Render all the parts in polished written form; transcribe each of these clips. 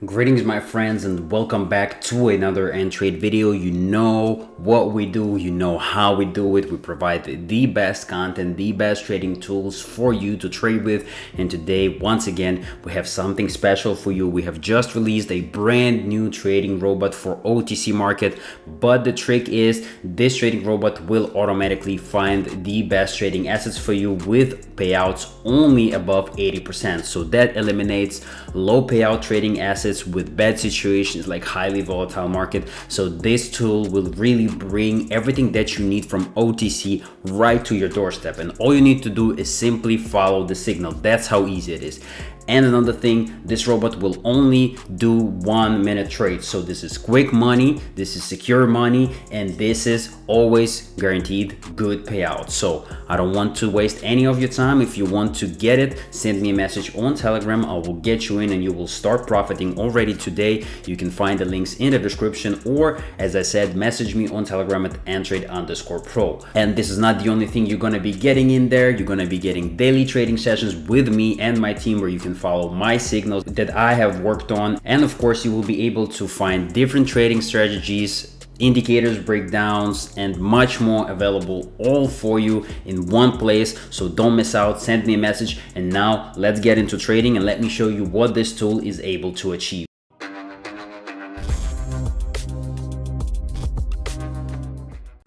Greetings my friends, and welcome back to another and trade video. You know what we do, you know how we do it. We provide the best content, the best trading tools for you to trade with. And today, once again, we have something special for you. We have just released a brand new trading robot for OTC market, but the trick is this trading robot will automatically find the best trading assets for you with payouts only above 80%. So that eliminates low payout trading assets with bad situations like highly volatile market. So this tool will really bring everything that you need from OTC right to your doorstep, and all you need to do is simply follow the signal. That's how easy it is. And another thing, this robot will only do 1 minute trades. So this is quick money, this is secure money, and this is always guaranteed good payout. So I don't want to waste any of your time. If you want to get it, send me a message on Telegram. I will get you in and you will start profiting already today. You can find the links in the description, or as I said, message me on Telegram at @antrade_pro. And this is not the only thing you're going to be getting in there. You're going to be getting daily trading sessions with me and my team, where you can follow my signals that I have worked on. And of course, you will be able to find different trading strategies, indicators, breakdowns, and much more available all for you in one place. So don't miss out. Send me a message. And now let's get into trading and let me show you what this tool is able to achieve.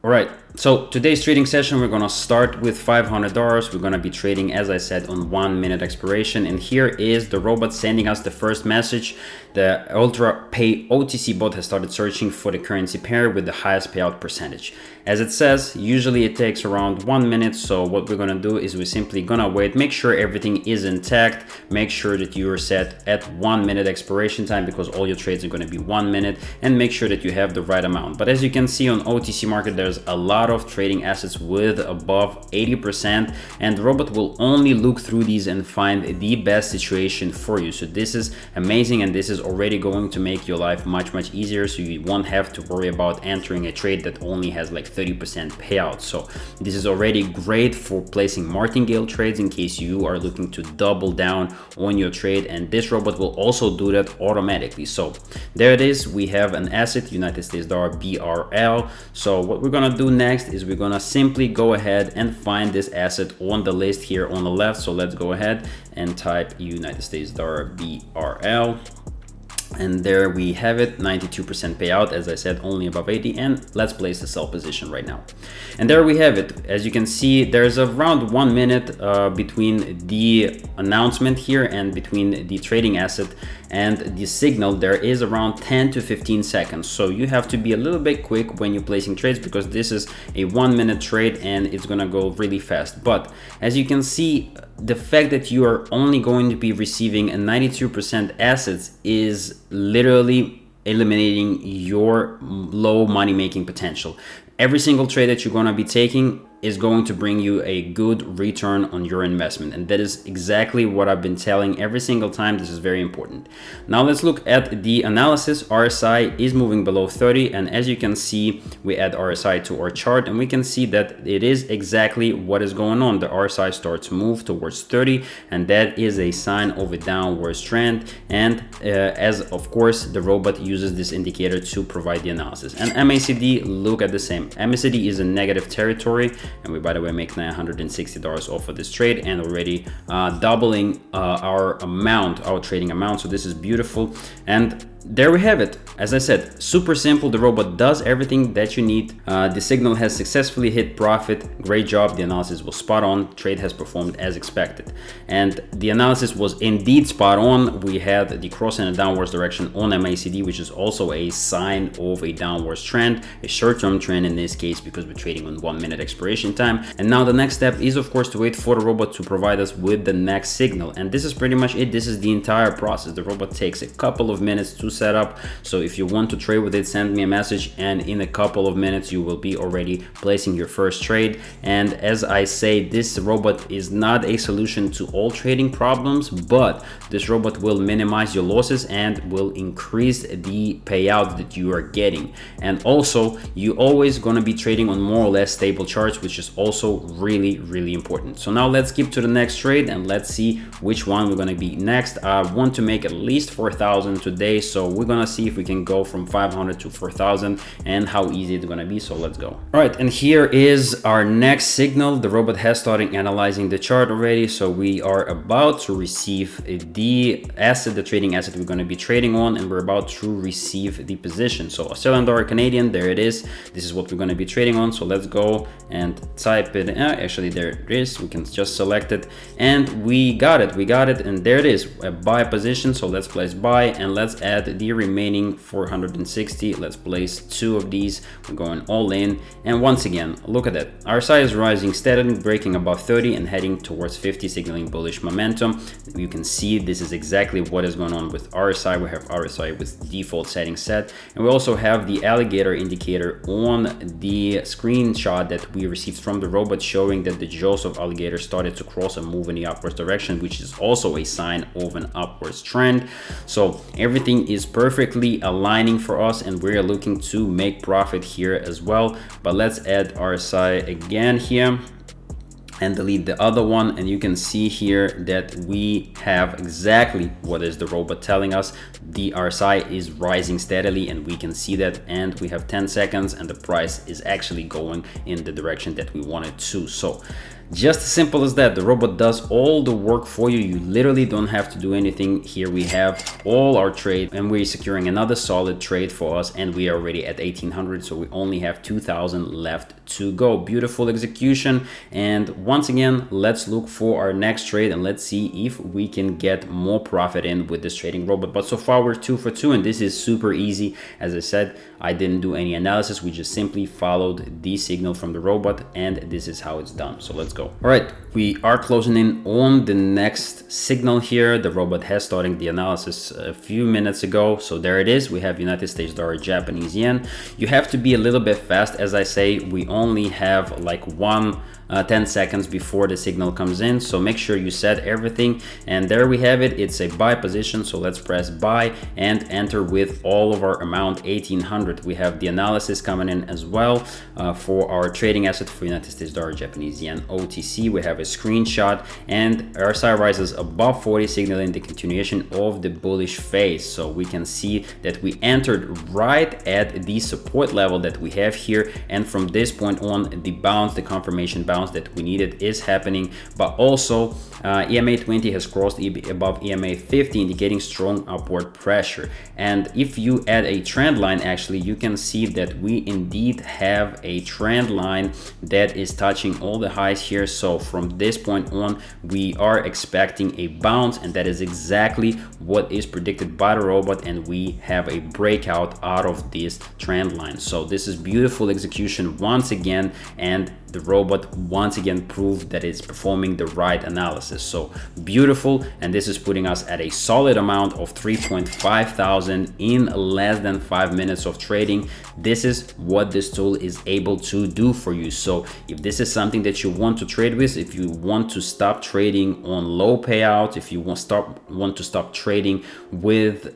All right, so today's trading session, we're gonna start with $500. We're gonna be trading, as I said, on 1 minute expiration. And here is the robot sending us the first message. The Ultra Pay OTC bot has started searching for the currency pair with the highest payout percentage. As it says, usually it takes around 1 minute. So what we're gonna do is we're simply gonna wait, make sure everything is intact, make sure that you are set at 1 minute expiration time, because all your trades are gonna be 1 minute, and make sure that you have the right amount. But as you can see on OTC market, there's a lot of trading assets with above 80%, and the robot will only look through these and find the best situation for you. So this is amazing, and this is already going to make your life much easier, so you won't have to worry about entering a trade that only has like 30% payout. So this is already great for placing martingale trades in case you are looking to double down on your trade, and this robot will also do that automatically. So there it is. We have an asset, United States dollar BRL. So what we're gonna do next is we're gonna simply go ahead and find this asset on the list here on the left. So let's go ahead and type United States dollar BRL. And there we have it, 92% payout, as I said, only above 80. And let's place the sell position right now. And there we have it. As you can see, there's around 1 minute between the announcement here and between the trading asset and the signal. There is around 10 to 15 seconds. So you have to be a little bit quick when you're placing trades, because this is a 1 minute trade and it's gonna go really fast. But as you can see, the fact that you are only going to be receiving a 92% assets is literally eliminating your low money making potential. Every single trade that you're going to be taking is going to bring you a good return on your investment. And that is exactly what I've been telling every single time. This is very important. Now let's look at the analysis. RSI is moving below 30. And as you can see, we add RSI to our chart and we can see that it is exactly what is going on. The RSI starts to move towards 30, and that is a sign of a downward trend. And as of course, the robot uses this indicator to provide the analysis. And MACD, look at the same. MACD is in negative territory. And we, by the way, make $960 off of this trade, and already doubling our trading amount. So this is beautiful. And there we have it. As I said, super simple. The robot does everything that you need. The signal has successfully hit profit. Great job. The analysis was spot on. Trade has performed as expected. And the analysis was indeed spot on. We had the cross in a downwards direction on MACD, which is also a sign of a downwards trend, a short-term trend in this case, because we're trading on 1 minute expiration time. And now the next step is, of course, to wait for the robot to provide us with the next signal. And this is pretty much it. This is the entire process. The robot takes a couple of minutes to set up. So if you want to trade with it, send me a message, and in a couple of minutes you will be already placing your first trade. And as I say, this robot is not a solution to all trading problems, but this robot will minimize your losses and will increase the payouts that you are getting. And also, you always going to be trading on more or less stable charts, which is also really important. So now let's skip to the next trade and let's see which one we're going to be next. I want to make at least 4,000 today, so we're going to see if we can go from 500 to 4,000 and how easy it's going to be. So let's go. All right, and here is our next signal. The robot has started analyzing the chart already, so we are about to receive the asset, the trading asset we're going to be trading on, and we're about to receive the position. So Australian dollar Canadian, there it is. This is what we're going to be trading on. So let's go and type it. Actually, there it is. We can just select it, and we got it, and there it is, a buy position. So let's place buy, and let's add the remaining 460. Let's place 2 of these. We're going all in, and once again, look at that. RSI is rising steadily, breaking above 30 and heading towards 50, signaling bullish momentum. You can see this is exactly what is going on with RSI. We have RSI with default settings set, and we also have the alligator indicator on the screenshot that we received from the robot, showing that the jaws of alligator started to cross and move in the upwards direction, which is also a sign of an upwards trend. So everything is perfectly aligning for us, and we're looking to make profit here as well. But let's add RSI again here and delete the other one, and you can see here that we have exactly what is the robot telling us. The RSI is rising steadily, and we can see that, and we have 10 seconds and the price is actually going in the direction that we want it to. So just as simple as that, the robot does all the work for you. You literally don't have to do anything. Here we have all our trade, and we're securing another solid trade for us, and we are already at 1800, so we only have 2000 left to go. Beautiful execution. And once again, let's look for our next trade and let's see if we can get more profit in with this trading robot. But so far we're 2 for 2, and this is super easy. As I said, I didn't do any analysis. We just simply followed the signal from the robot, and this is how it's done. So let's go. All right, we are closing in on the next signal here. The robot has started the analysis a few minutes ago. So there it is. We have United States dollar, Japanese yen. You have to be a little bit fast. As I say, we only have like 10 seconds before the signal comes in, so make sure you set everything. And there we have it. It's a buy position, so let's press buy and enter with all of our amount, 1800. We have the analysis coming in as well for our trading asset for United States dollar, Japanese yen OTC. We have a screenshot, and RSI rises above 40, signaling the continuation of the bullish phase. So we can see that we entered right at the support level that we have here, and from this point on, the bounce, the confirmation bounce that we needed is happening. But also EMA 20 has crossed above EMA 50, indicating strong upward pressure. And if you add a trend line, actually you can see that we indeed have a trend line that is touching all the highs here. So from this point on, we are expecting a bounce, and that is exactly what is predicted by the robot, and we have a breakout out of this trend line. So this is beautiful execution once again, and the robot once again proved that it's performing the right analysis. So beautiful, and this is putting us at a solid amount of 3.5 thousand in less than 5 minutes of trading. This is what this tool is able to do for you. So if this is something that you want to trade with, if you want to stop trading on low payout, if you want to stop trading with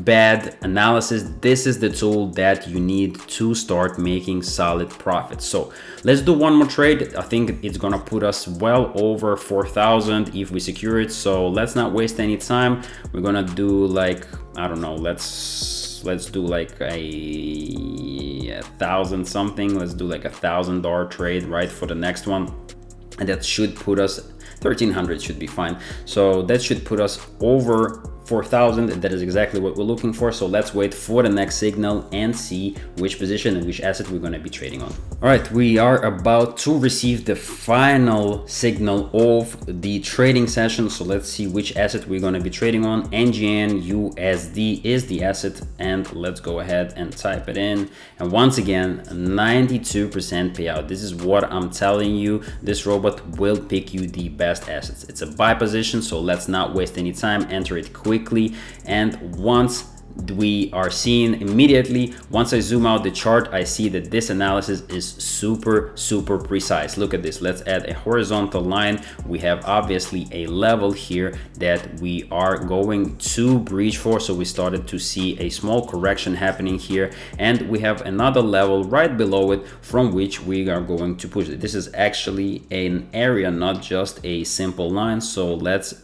bad analysis, this is the tool that you need to start making solid profits. So let's do one more trade. I think it's gonna put us well over 4,000 if we secure it. So let's not waste any time. We're gonna do like, I don't know, let's do like a 1,000 something. Let's do like $1,000 trade right for the next one, and that should put us 1,300 should be fine. So that should put us over 4,000. That is exactly what we're looking for. So let's wait for the next signal and see which position and which asset we're going to be trading on. All right, we are about to receive the final signal of the trading session. So let's see which asset we're going to be trading on. NGN USD is the asset, and let's go ahead and type it in. And once again, 92% payout. This is what I'm telling you. This robot will pick you the best assets. It's a buy position, so let's not waste any time. Enter it quickly, and once we are seeing immediately, once I zoom out the chart, I see that this analysis is super precise. Look at this. Let's add a horizontal line. We have obviously a level here that we are going to breach for. So we started to see a small correction happening here, and we have another level right below it from which we are going to push it. This is actually an area, not just a simple line. So let's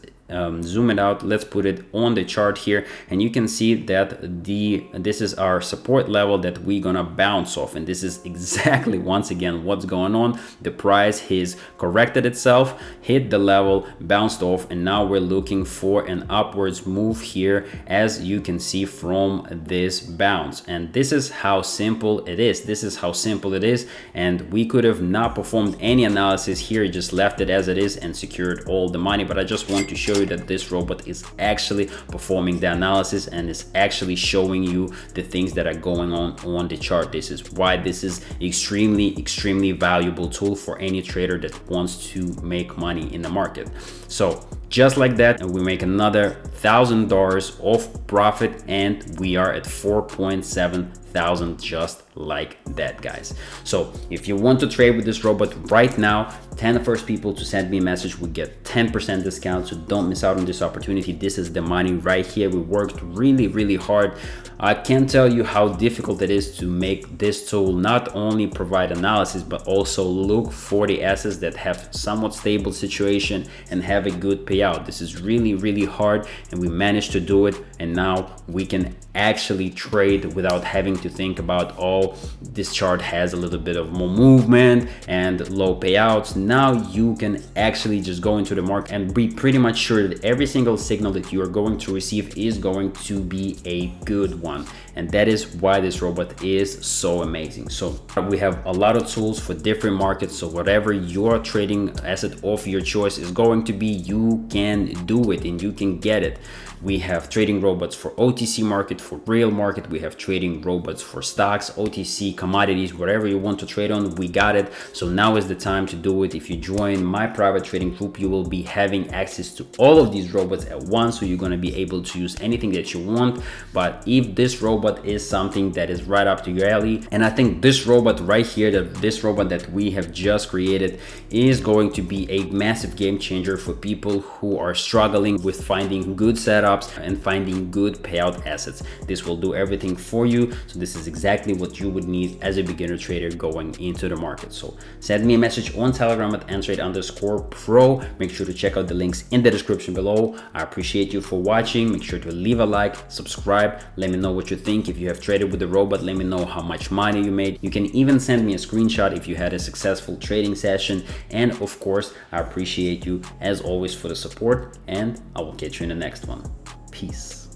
zoom it out. Let's put it on the chart here, and you can see that this is our support level that we're gonna bounce off, and this is exactly, once again, what's going on. The price has corrected itself, hit the level, bounced off, and now we're looking for an upwards move here, as you can see from this bounce. And this is how simple it is. This is how simple it is, and we could have not performed any analysis here, just left it as it is and secured all the money. But I just want to show you that this robot is actually performing the analysis and is actually showing you the things that are going on the chart. This is why this is extremely valuable tool for any trader that wants to make money in the market. So just like that, we make another $1,000 of profit, and we are at 4,700 just like that, guys. So if you want to trade with this robot right now, 10 first people to send me a message will get 10% discount. So don't miss out on this opportunity. This is the money right here. We worked really hard. I can't tell you how difficult it is to make this tool not only provide analysis, but also look for the assets that have somewhat stable situation and have a good payout. This is really hard, and we managed to do it. And now we can actually trade without having to think about, oh, this chart has a little bit of more movement and low payouts. Now you can actually just go into the market and be pretty much sure that every single signal that you are going to receive is going to be a good one. And that is why this robot is so amazing. So we have a lot of tools for different markets. So whatever your trading asset of your choice is going to be, you can do it and you can get it. We have trading robots for OTC market, for real market. We have trading robots for stocks, OTC, commodities, whatever you want to trade on, we got it. So now is the time to do it. If you join my private trading group, you will be having access to all of these robots at once. So you're going to be able to use anything that you want. But if this robot is something that is right up to your alley, and I think this robot right here, this robot that we have just created, is going to be a massive game changer for people who are struggling with finding good setups and finding good payout assets. This will do everything for you. So this is exactly what you would need as a beginner trader going into the market. So send me a message on Telegram at ntrade_pro. Make sure to check out the links in the description below. I appreciate you for watching. Make sure to leave a like, subscribe. Let me know what you think. If you have traded with the robot, let me know how much money you made. You can even send me a screenshot if you had a successful trading session. And of course, I appreciate you as always for the support, and I will catch you in the next one. Peace.